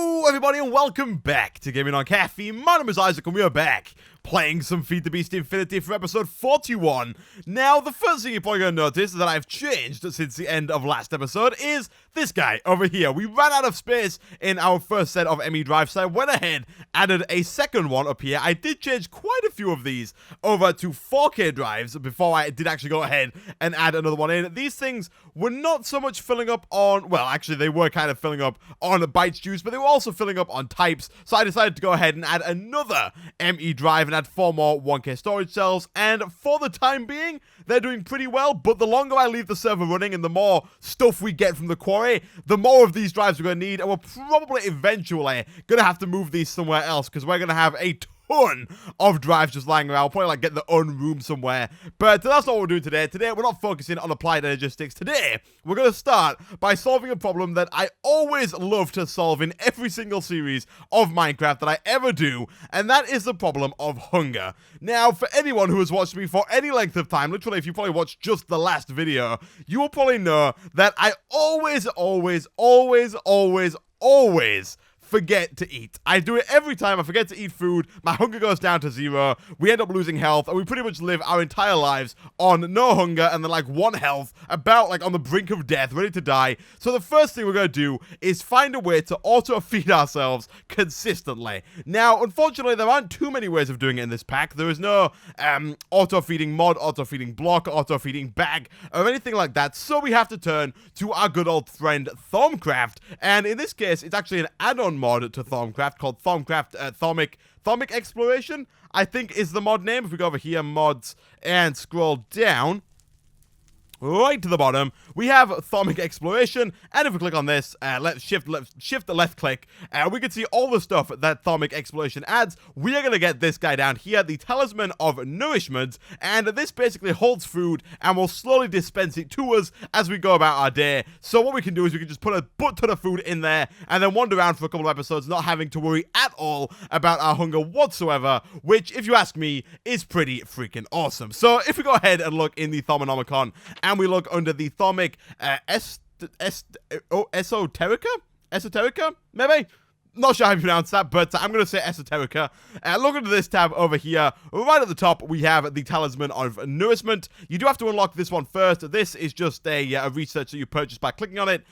Hello everybody and welcome back to Gaming on Caffeine. My name is Isaac and we are back playing some FTB Infinity for episode 41. Now, the first thing you're probably going to notice that I've changed since the end of last episode is this guy over here. We ran out of space in our first set of ME drives, so I went ahead, added a second one up here. I did change quite a few of these over to 4K drives before I did actually go ahead and add another one in. These things were not so much filling up on, well, actually they were kind of filling up on bytes juice, but they were also filling up on types, so I decided to go ahead and add another ME drive and add 4 more 1K storage cells, and for the time being, they're doing pretty well, but the longer I leave the server running and the more stuff we get from the quarry, the more of these drives we're going to need, and we're probably eventually going to have to move these somewhere else, because we're going to have a ton of drives just lying around. We'll probably like get the own room somewhere, but that's not what we're doing today. Today we're not focusing on applied energistics. Today we're going to start by solving a problem that I always love to solve in every single series of Minecraft that I ever do, and that is the problem of hunger. Now, for anyone who has watched me for any length of time, literally if you probably watched just the last video, you will probably know that I always forget to eat. I do it every time. I forget to eat food. My hunger goes down to 0. We end up losing health, and we pretty much live our entire lives on no hunger and then like 1 health, about like on the brink of death, ready to die. So the first thing we're going to do is find a way to auto-feed ourselves consistently. Now, unfortunately, there aren't too many ways of doing it in this pack. There is no auto-feeding mod, auto-feeding block, auto-feeding bag, or anything like that. So we have to turn to our good old friend Thalmcraft, and in this case, it's actually an add-on mod to Thalmcraft called Thalmcraft Thalmic Exploration, I think is the mod name. If we go over here, mods, and scroll down right to the bottom, we have Thalmic Exploration, and if we click on this, let's shift the left click, we can see all the stuff that Thalmic Exploration adds. We are going to get this guy down here, the Talisman of Nourishment, and this basically holds food and will slowly dispense it to us as we go about our day. So what we can do is we can just put a butt ton of food in there and then wander around for a couple of episodes, not having to worry at all about our hunger whatsoever, which, if you ask me, is pretty freaking awesome. So if we go ahead and look in the Thalmonomicon, and we look under the Thalmic Esoterica, maybe? Not sure how you pronounce that, but I'm going to say Esoterica. Look into this tab over here. Right at the top, we have the Talisman of Nourishment. You do have to unlock this one first. This is just a research that you purchase by clicking on it.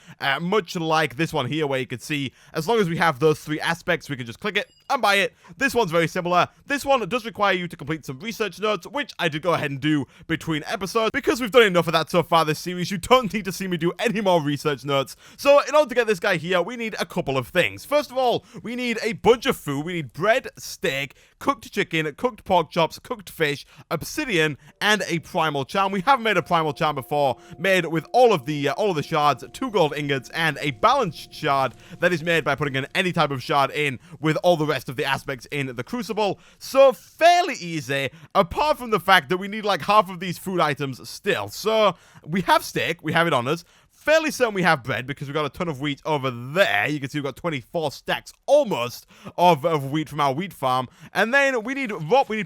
Much like this one here, where you can see, as long as we have those 3 aspects, we can just click it and buy it. This one's very similar. This one does require you to complete some research notes, which I did go ahead and do between episodes. Because we've done enough of that so far this series, you don't need to see me do any more research notes. So in order to get this guy here, we need a couple of things. First of all, we need a bunch of food. We need bread, steak, cooked chicken, cooked pork chops, cooked fish, obsidian, and a primal charm. We have made a primal charm before, made with all of the shards, 2 gold ingots, and a balanced shard that is made by putting in any type of shard in with all the rest of the aspects in the crucible. So fairly easy, apart from the fact that we need like half of these food items still. So we have steak, we have it on us. Fairly certain we have bread because we've got a ton of wheat over there. You can see we've got 24 stacks almost of wheat from our wheat farm. And then we need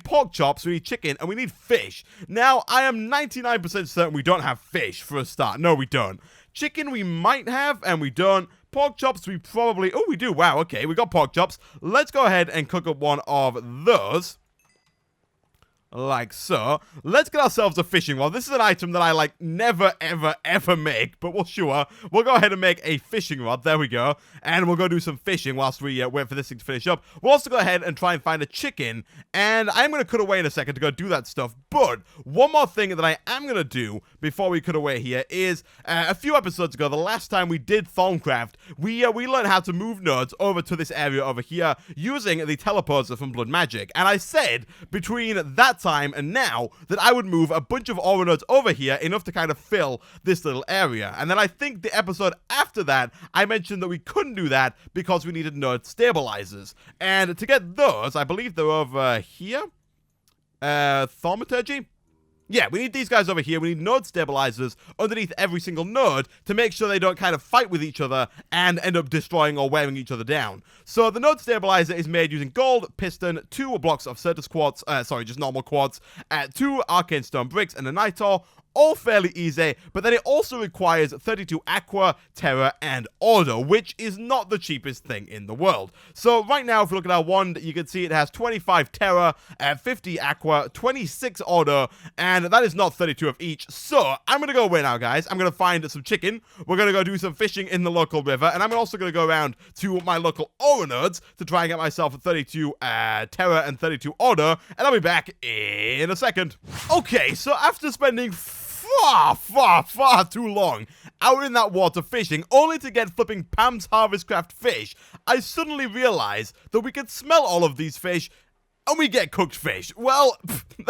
pork chops, we need chicken, and we need fish. Now, I am 99% certain we don't have fish for a start. No, we don't. Chicken we might have, and we don't. Pork chops we probably... Oh, we do. Wow, okay, we got pork chops. Let's go ahead and cook up one of those. Like so. Let's get ourselves a fishing rod. This is an item that I like never ever make, but we'll go ahead and make a fishing rod. There we go. And we'll go do some fishing whilst we wait for this thing to finish up. We'll also go ahead and try and find a chicken, and I'm going to cut away in a second to go do that stuff. But one more thing that I am going to do before we cut away here is a few episodes ago, the last time we did Thalmcraft, we learned how to move nodes over to this area over here using the teleporter from Blood Magic. And I said between that time and now that I would move a bunch of aura nodes over here, enough to kind of fill this little area. And then I think the episode after that, I mentioned that we couldn't do that because we needed node stabilizers. And to get those, I believe they're over here. Thaumaturgy? Yeah, we need these guys over here. We need node stabilizers underneath every single node to make sure they don't kind of fight with each other and end up destroying or wearing each other down. So the node stabilizer is made using gold, piston, 2 blocks of Certus quartz, just normal quartz, 2 arcane stone bricks, and a nitor. all fairly easy, but then it also requires 32 aqua, terra, and order, which is not the cheapest thing in the world. So right now, if you look at our wand, you can see it has 25 terra, 50 aqua, 26 order, and that is not 32 of each. So I'm going to go away now, guys. I'm going to find some chicken. We're going to go do some fishing in the local river, and I'm also going to go around to my local ore nodes to try and get myself 32 terra and 32 order, and I'll be back in a second. Okay, so after spending far too long out in that water fishing, only to get flipping Pam's Harvestcraft fish, I suddenly realized that we could smell all of these fish and we get cooked fish. Well,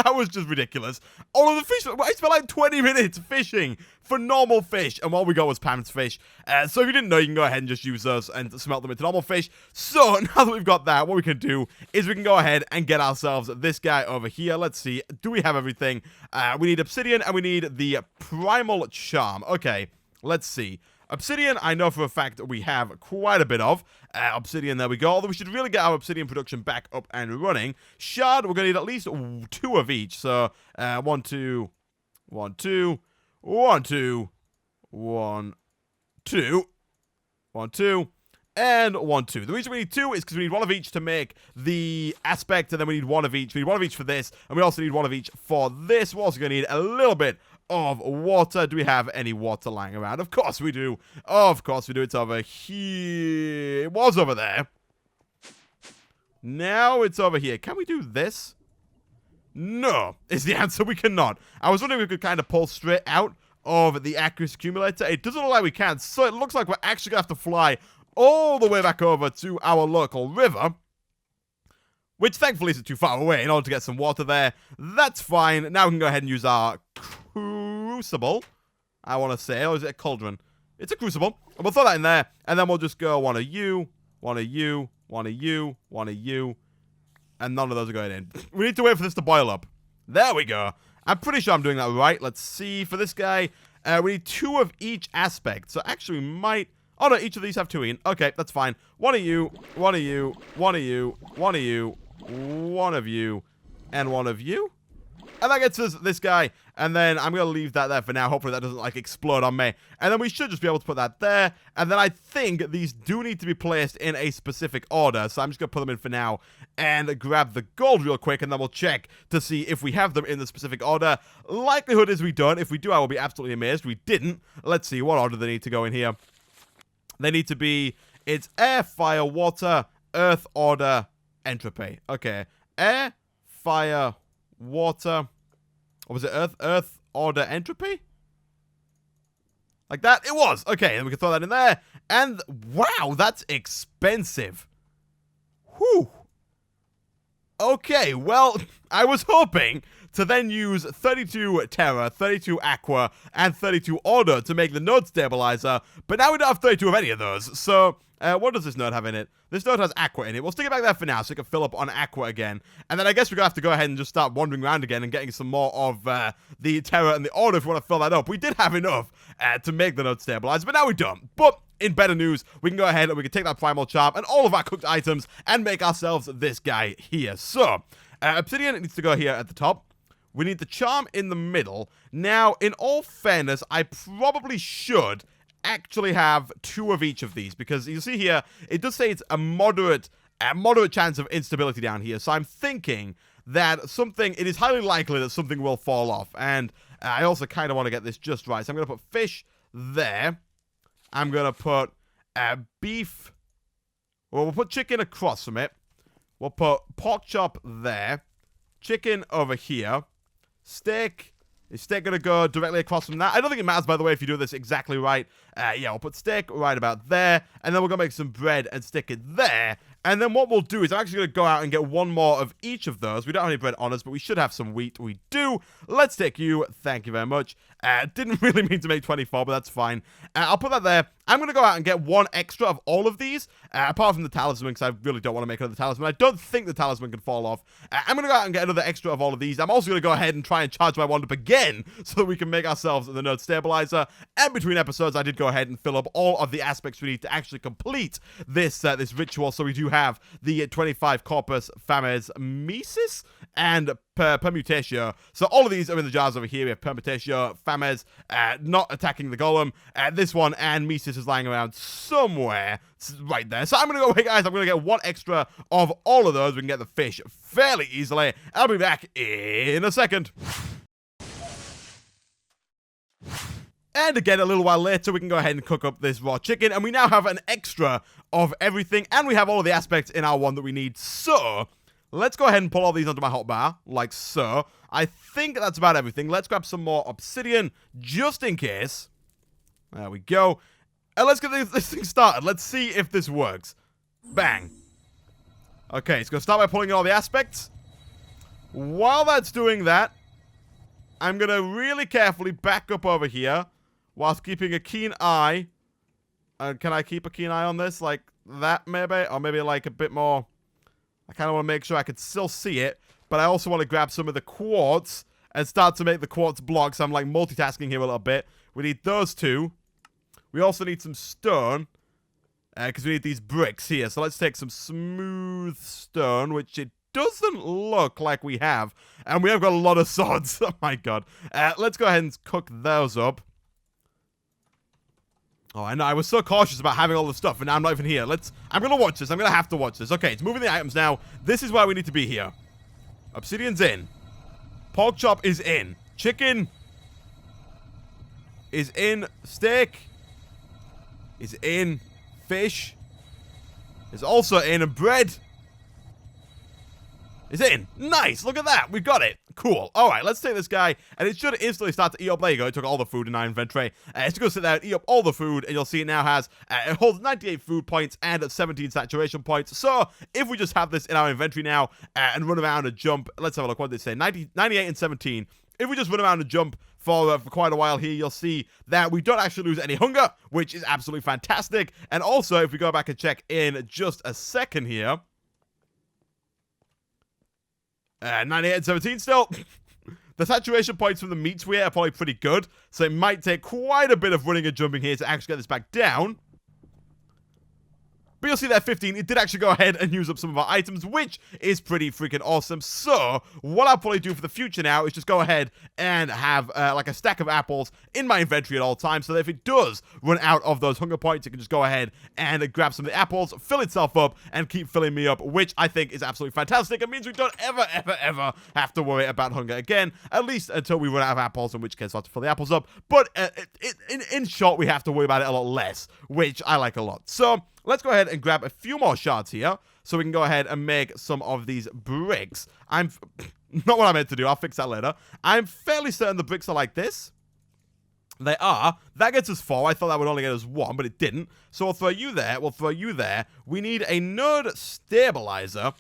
that was just ridiculous. All of the fish, I spent like 20 minutes fishing for normal fish, and all we got was Pam's fish. So if you didn't know, you can go ahead and just use those and smelt them into normal fish. So now that we've got that, what we can do is we can go ahead and get ourselves this guy over here. Let's see, do we have everything? We need obsidian, and we need the primal charm. Okay, let's see. Obsidian, I know for a fact that we have quite a bit of. Obsidian, there we go. Although we should really get our obsidian production back up and running. Shard, we're going to need at least 2 of each. So, 1, 2, 1, 2, 1, 2, 1, 2, 1, 2, and 1, 2. The reason we need 2 is because we need 1 of each to make the aspect, and then we need 1 of each. We need 1 of each for this, and we also need 1 of each for this. We're also going to need a little bit of water. Do we have any water lying around? Of course we do. Of course we do. It's over here. It was over there. Now it's over here. Can we do this? No, is the answer. We cannot. I was wondering if we could kind of pull straight out of the accuracy accumulator. It doesn't look like we can, so it looks like we're actually going to have to fly all the way back over to our local river, which thankfully isn't too far away in order to get some water there. That's fine. Now we can go ahead and use our crucible, I want to say. Or is it a cauldron? It's a crucible. And we'll throw that in there, and then we'll just go 1 of you, 1 of you, 1 of you, 1 of you, and none of those are going in. We need to wait for this to boil up. There we go. I'm pretty sure I'm doing that right. Let's see. For this guy, we need 2 of each aspect. So actually we might... Oh no, each of these have 2 in. Okay, that's fine. 1 of you, 1 of you, 1 of you, 1 of you, 1 of you, and 1 of you. And that gets us this guy. And then I'm going to leave that there for now. Hopefully that doesn't, like, explode on me. And then we should just be able to put that there. And then I think these do need to be placed in a specific order. So I'm just going to put them in for now and grab the gold real quick. And then we'll check to see if we have them in the specific order. Likelihood is we don't. If we do, I will be absolutely amazed. We didn't. Let's see. What order they need to go in here? They need to be... It's air, fire, water, earth, order, entropy. Okay. Air, fire, water... Or was it earth? Earth, order, entropy? Like that? It was. Okay, then we can throw that in there. And, wow, that's expensive. Whew. Okay, well, I was hoping to then use 32 terra, 32 aqua, and 32 order to make the node stabilizer, but now we don't have 32 of any of those. So, what does this node have in it? This node has aqua in it. We'll stick it back there for now so it can fill up on aqua again. And then I guess we're going to have to go ahead and just start wandering around again and getting some more of the terra and the order if we want to fill that up. We did have enough to make the node stabilizer, but now we don't. But in better news, we can go ahead and we can take that primal charm and all of our cooked items and make ourselves this guy here. So, obsidian needs to go here at the top. We need the charm in the middle. Now, in all fairness, I probably should actually have 2 of each of these, because you see here, it does say it's a moderate chance of instability down here. So I'm thinking that it is highly likely that something will fall off. And I also kind of want to get this just right. So I'm going to put fish there. I'm going to put beef. Well, we'll put chicken across from it. We'll put pork chop there. Chicken over here. Steak. Is steak going to go directly across from that? I don't think it matters, by the way, if you do this exactly right. Yeah, we'll put steak right about there. And then we're going to make some bread and stick it there. And then what we'll do is I'm actually going to go out and get 1 more of each of those. We don't have any bread on us, but we should have some wheat. We do. Let's take you. Thank you very much. Didn't really mean to make 24, but that's fine. I'll put that there. I'm going to go out and get 1 extra of all of these, apart from the talisman, because I really don't want to make another talisman. I don't think the talisman can fall off. I'm going to go out and get another extra of all of these. I'm also going to go ahead and try and charge my wand up again, so that we can make ourselves the node stabilizer. And between episodes, I did go ahead and fill up all of the aspects we need to actually complete this this ritual. So we do have the 25 corpus fames mesis and Permutatio. So all of these are in the jars over here. We have Permutatio, Fames, not attacking the golem. This one and Mesis is lying around somewhere right there. So I'm going to go away, guys. I'm going to get one extra of all of those. We can get the fish fairly easily. I'll be back in a second. And again, a little while later, we can go ahead and cook up this raw chicken. And we now have an extra of everything. And we have all of the aspects in our one that we need. So let's go ahead and pull all these onto my hotbar, like so. I think that's about everything. Let's grab some more obsidian, just in case. There we go. And let's get this thing started. Let's see if this works. Bang. Okay, it's going to start by pulling in all the aspects. While that's doing that, I'm going to really carefully back up over here, whilst keeping a keen eye. Can I keep a keen eye on this? Like that, maybe? Or maybe like a bit more. I kind of want to make sure I can still see it, but I also want to grab some of the quartz and start to make the quartz blocks. I'm like multitasking here a little bit. We need those two. We also need some stone, because we need these bricks here. So let's take some smooth stone, which it doesn't look like we have. And we have got a lot of swords. Oh my god. Let's go ahead and cook those up. Oh, I know. I was so cautious about having all the stuff, and now I'm not even here. I'm going to watch this. I'm going to have to watch this. Okay, it's moving the items now. This is where we need to be here. Obsidian's in. Pork chop is in. Chicken is in. Steak is in. Fish is also in. And bread is in. Nice. Look at that. We got it. Cool. All right, let's take this guy, and it should instantly start to eat up. There you go. It took all the food in our inventory. It's going to sit there and eat up all the food, and you'll see it now has, it holds 98 food points and 17 saturation points. So if we just have this in our inventory now and run around and jump, let's have a look. What did they say? 98 and 17. If we just run around and jump for quite a while here, you'll see that we don't actually lose any hunger, which is absolutely fantastic. And also, if we go back and check in just a second here, 98 and 17 still. The saturation points from the meats we are probably pretty good, so it might take quite a bit of running and jumping here to actually get this back down. But you'll see that 15, it did actually go ahead and use up some of our items, which is pretty freaking awesome. So, what I'll probably do for the future now is just go ahead and have, like a stack of apples in my inventory at all times, so that if it does run out of those hunger points, it can just go ahead and grab some of the apples, fill itself up, and keep filling me up, which I think is absolutely fantastic. It means we don't ever have to worry about hunger again, at least until we run out of apples, in which case I'll have to fill the apples up. But, in short, we have to worry about it a lot less, which I like a lot. So, let's go ahead and grab a few more shards here, so we can go ahead and make some of these bricks. I'm not what I meant to do. I'll fix that later. I'm fairly certain the bricks are like this. They are. That gets us 4. I thought that would only get us 1, but it didn't. So we'll throw you there. We'll throw you there. We need a node stabilizer,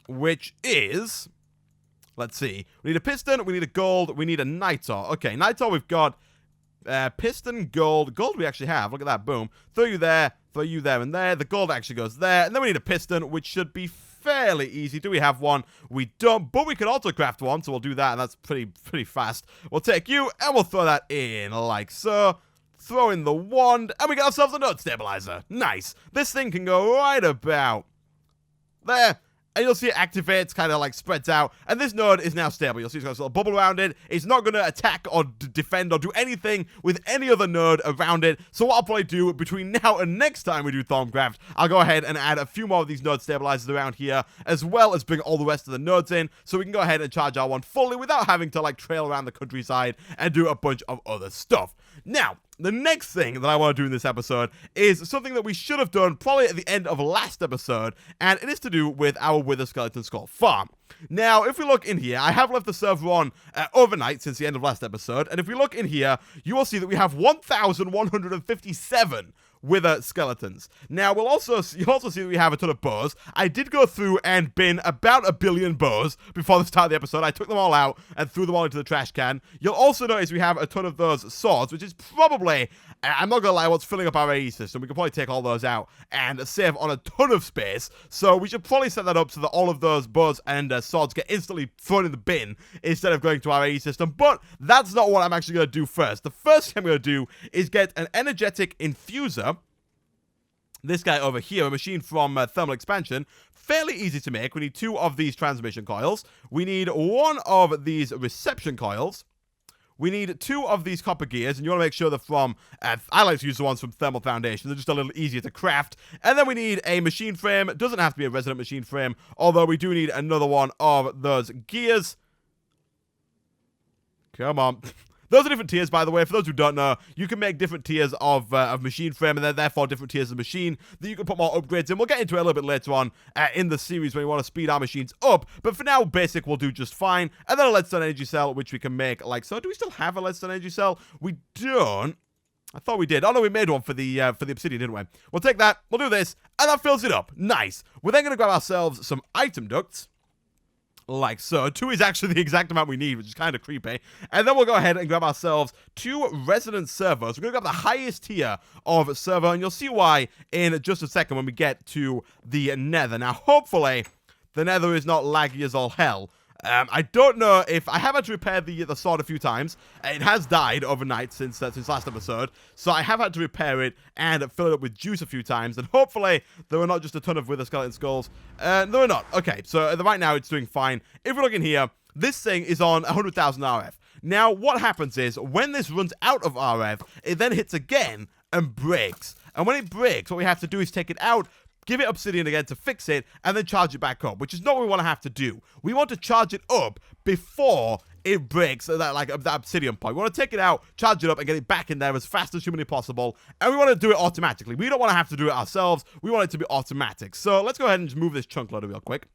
which is... Let's see. We need a piston. We need a gold. We need a nitor. Okay, nitor we've got... piston, gold. Gold we actually have. Look at that. Boom. Throw you there and there. The gold actually goes there. And then we need a piston, which should be fairly easy. Do we have one? We don't, but we can also craft one, so we'll do that, and that's pretty fast. We'll take you, and we'll throw that in like so. Throw in the wand, and we got ourselves a node stabilizer. Nice. This thing can go right about there. And you'll see it activates, kind of like spreads out. And this node is now stable. You'll see it's got a little bubble around it. It's not going to attack or defend or do anything with any other node around it. So what I'll probably do between now and next time we do Thaumcraft, I'll go ahead and add a few more of these node stabilizers around here, as well as bring all the rest of the nodes in, so we can go ahead and charge our one fully without having to like trail around the countryside and do a bunch of other stuff. Now, the next thing that I want to do in this episode is something that we should have done probably at the end of last episode, and it is to do with our Wither Skeleton Skull farm. Now, if we look in here, I have left the server on overnight since the end of last episode, and if we look in here, you will see that we have 1,157 Wither skeletons. Now, you'll also see that we have a ton of bows. I did go through and bin about 1 billion bows before the start of the episode. I took them all out and threw them all into the trash can. You'll also notice we have a ton of those swords, which is probably, I'm not gonna lie, what's filling up our AE system. We can probably take all those out and save on a ton of space. So we should probably set that up so that all of those bows and swords get instantly thrown in the bin instead of going to our AE system. But that's not what I'm actually gonna do first. The first thing I'm gonna do is get an energetic infuser. this guy over here, a machine from Thermal Expansion. Fairly easy to make. We need 2 of these transmission coils. We need 1 of these reception coils. We need 2 of these copper gears, and you want to make sure they're from, I like to use the ones from Thermal Foundation. They're just a little easier to craft. And then we need a machine frame. It doesn't have to be a resonant machine frame, although we do need another one of those gears. Come on. Those are different tiers, by the way. For those who don't know, you can make different tiers of machine frame, and then therefore different tiers of machine that you can put more upgrades in. We'll get into it a little bit later on in the series when we want to speed our machines up. But for now, basic will do just fine. And then a leadstone energy cell, which we can make like so. Do we still have a leadstone energy cell? We don't. I thought we did. Oh no, we made one for the obsidian, didn't we? We'll take that. We'll do this, and that fills it up. Nice. We're then going to grab ourselves some item ducts. Like so. 2 is actually the exact amount we need, which is kind of creepy. And then we'll go ahead and grab ourselves 2 resonant servos. We're going to grab the highest tier of servo, and you'll see why in just a second when we get to the nether. Now, hopefully, the nether is not laggy as all hell. I don't know if I have had to repair the sword a few times. It has died overnight since last episode, so I have had to repair it and fill it up with juice a few times. And hopefully there were not just a ton of wither skeleton skulls. There were not. Okay, so right now it's doing fine. If we look in here, this thing is on 100,000 RF. Now what happens is when this runs out of RF, it then hits again and breaks. And when it breaks, what we have to do is take it out, give it obsidian again to fix it, and then charge it back up, which is not what we want to have to do. We want to charge it up before it breaks that obsidian point. We want to take it out, charge it up, and get it back in there as fast as humanly possible. And we want to do it automatically. We don't want to have to do it ourselves. We want it to be automatic. So let's go ahead and just move this chunk loader real quick,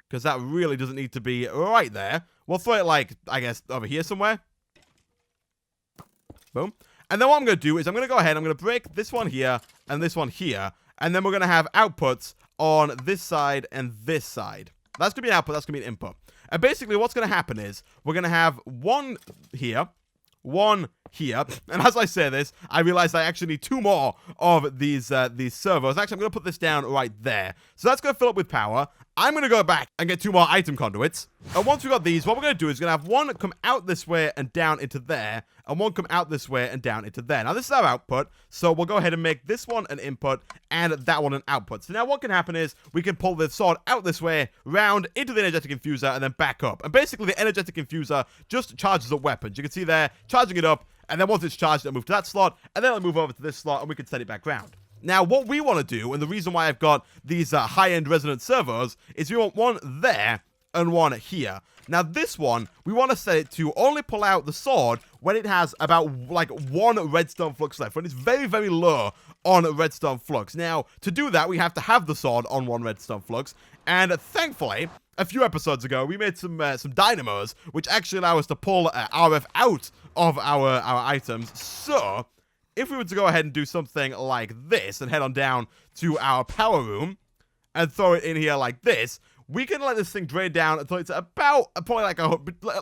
because that really doesn't need to be right there. We'll throw it, like, I guess, over here somewhere. Boom. And then what I'm going to do is I'm going to go ahead, I'm going to break this one here and this one here, and then we're going to have outputs on this side and this side. That's going to be an output, that's going to be an input. And basically what's going to happen is we're going to have 1 here, 1 here, and as I say this, I realize I actually need 2 more of these servos. Actually, I'm going to put this down right there. So that's going to fill up with power. I'm going to go back and get 2 more item conduits. And once we've got these, what we're going to do is we're going to have 1 come out this way and down into there, and 1 come out this way and down into there. Now, this is our output, so we'll go ahead and make this one an input and that one an output. So now what can happen is we can pull the sword out this way, round into the energetic infuser, and then back up. And basically, the energetic infuser just charges up weapons. You can see there, charging it up, and then once it's charged, it'll move to that slot, and then it'll move over to this slot, and we can set it back round. Now, what we want to do, and the reason why I've got these high-end resonant servos, is we want 1 there and 1 here. Now, this one, we want to set it to only pull out the sword when it has about, like, 1 redstone flux left, when it's very, very low on redstone flux. Now, to do that, we have to have the sword on 1 redstone flux, and thankfully, a few episodes ago, we made some dynamos, which actually allow us to pull RF out of our items. So if we were to go ahead and do something like this and head on down to our power room and throw it in here like this, we can let this thing drain down until it's about probably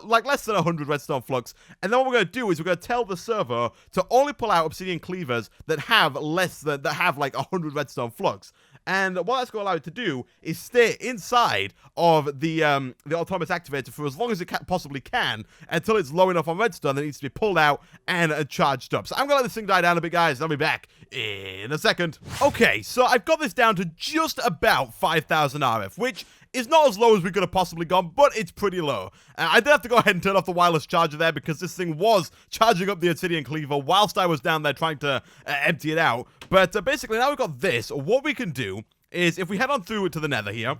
like less than 100 redstone flux. And then what we're going to do is we're going to tell the server to only pull out obsidian cleavers that have like 100 redstone flux. And what that's going to allow it to do is stay inside of the autonomous activator for as long as it possibly can until it's low enough on redstone that it needs to be pulled out and charged up. So I'm going to let this thing die down a bit, guys. I'll be back in a second. Okay, so I've got this down to just about 5,000 RF, which is not as low as we could have possibly gone, but it's pretty low. I did have to go ahead and turn off the wireless charger there because this thing was charging up the obsidian cleaver whilst I was down there trying to empty it out. But basically, now we've got this. What we can do is if we head on through to the nether here.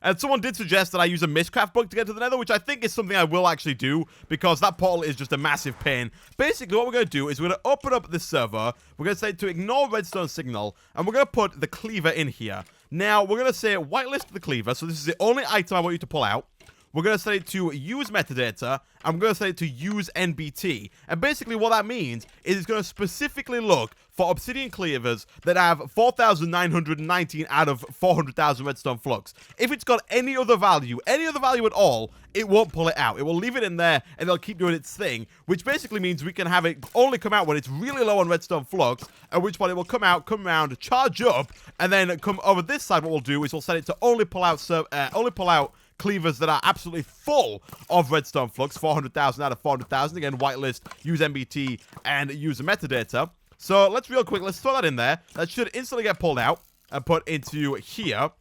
And someone did suggest that I use a Mistcraft book to get to the nether, which I think is something I will actually do, because that portal is just a massive pain. Basically, what we're going to do is we're going to open up this server, we're going to say to ignore redstone signal, and we're going to put the cleaver in here. Now, we're going to say whitelist the cleaver, so this is the only item I want you to pull out. We're going to set it to use metadata, and we're going to set it to use NBT. And basically what that means is it's going to specifically look for obsidian cleavers that have 4,919 out of 400,000 redstone flux. If it's got any other value at all, it won't pull it out. It will leave it in there, and it'll keep doing its thing, which basically means we can have it only come out when it's really low on redstone flux, at which point it will come out, come around, charge up, and then come over this side. What we'll do is we'll set it to only pull out cleavers that are absolutely full of redstone flux, 400,000 out of 400,000. Again, whitelist, use NBT, and use metadata. So let's real quick, let's throw that in there. That should instantly get pulled out and put into here.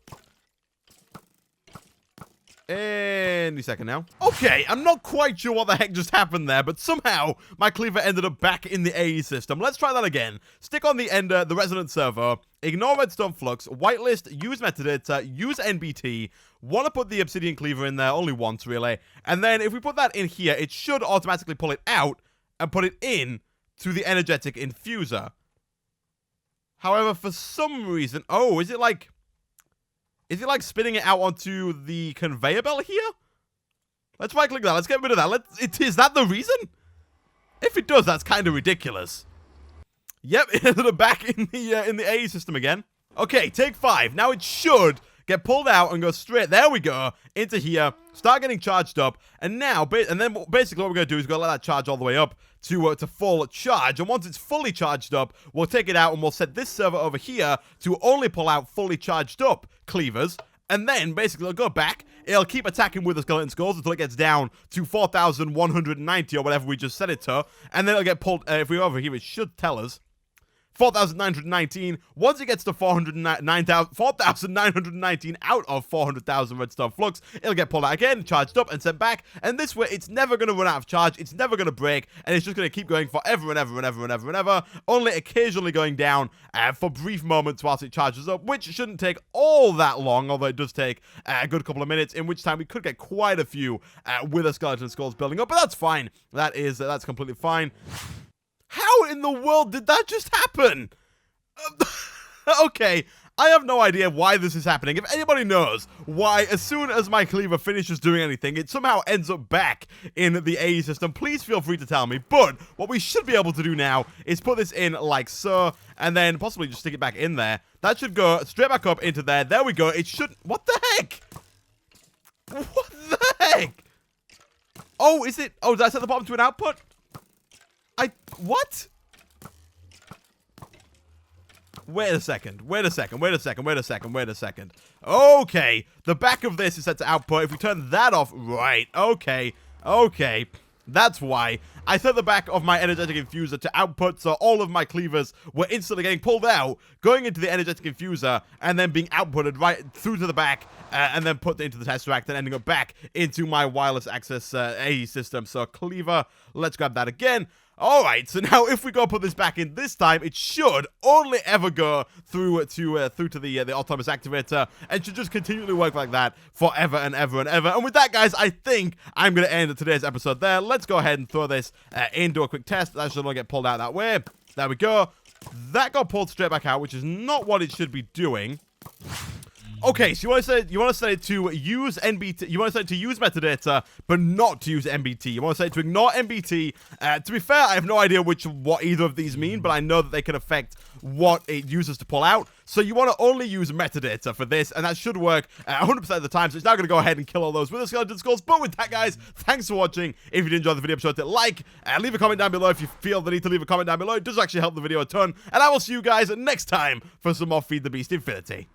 Any second now. Okay, I'm not quite sure what the heck just happened there, but somehow my cleaver ended up back in the AE system. Let's try that again. Stick on the Ender, the Resonant server, ignore redstone flux, whitelist, use metadata, use NBT, want to put the obsidian cleaver in there only once, really. And then if we put that in here, it should automatically pull it out and put it in to the energetic infuser. However, for some reason... Oh, is it like spinning it out onto the conveyor belt here? Let's right click that. Let's get rid of that. Is that the reason? If it does, that's kind of ridiculous. Yep, it ended up back in the AE system again. Okay, take 5. Now it should get pulled out and go straight, there we go, into here, start getting charged up, and now, and then basically what we're going to do is go let that charge all the way up to full charge, and once it's fully charged up, we'll take it out and we'll set this server over here to only pull out fully charged up cleavers, and then basically it'll go back, it'll keep attacking with the skeleton skulls until it gets down to 4,190 or whatever we just set it to, and then it'll get pulled, if we're over here, it should tell us, 4,919. Once it gets to 4,919 out of 400,000 redstone flux, it'll get pulled out again, charged up, and sent back. And this way, it's never going to run out of charge. It's never going to break, and it's just going to keep going forever and ever and ever and ever and ever. Only occasionally going down for brief moments whilst it charges up, which shouldn't take all that long, although it does take a good couple of minutes. In which time we could get quite a few with a skeleton skulls building up, but that's fine. That's completely fine. How in the world did that just happen? Okay, I have no idea why this is happening. If anybody knows why, as soon as my cleaver finishes doing anything, it somehow ends up back in the AE system, please feel free to tell me. But what we should be able to do now is put this in like so, and then possibly just stick it back in there. That should go straight back up into there. There we go. It should... What the heck? What the heck? Oh, is it... Oh, did I set the bottom to an output? What? Wait a second. Okay, the back of this is set to output. If we turn that off, right, okay. That's why. I set the back of my energetic infuser to output, so all of my cleavers were instantly getting pulled out, going into the energetic infuser, and then being outputted right through to the back, and then put into the tesseract, and ending up back into my wireless access AE system. So cleaver, let's grab that again. Alright, so now if we go put this back in this time, it should only ever go through to the autonomous activator, and should just continually work like that forever and ever and ever. And with that, guys, I think I'm going to end today's episode there. Let's go ahead and throw this in, do a quick test. That should all get pulled out that way. There we go. That got pulled straight back out, which is not what it should be doing. Okay, so you want to set it to use NBT. You want to set it to use metadata, but not to use NBT. You want to set it to ignore NBT. To be fair, I have no idea what either of these mean, but I know that they can affect what it uses to pull out. So you want to only use metadata for this, and that should work 100% of the time. So it's now going to go ahead and kill all those with the skeleton skulls. But with that, guys, thanks for watching. If you did enjoy the video, be sure to like, leave a comment down below if you feel the need to leave a comment down below. It does actually help the video a ton. And I will see you guys next time for some more Feed the Beast Infinity.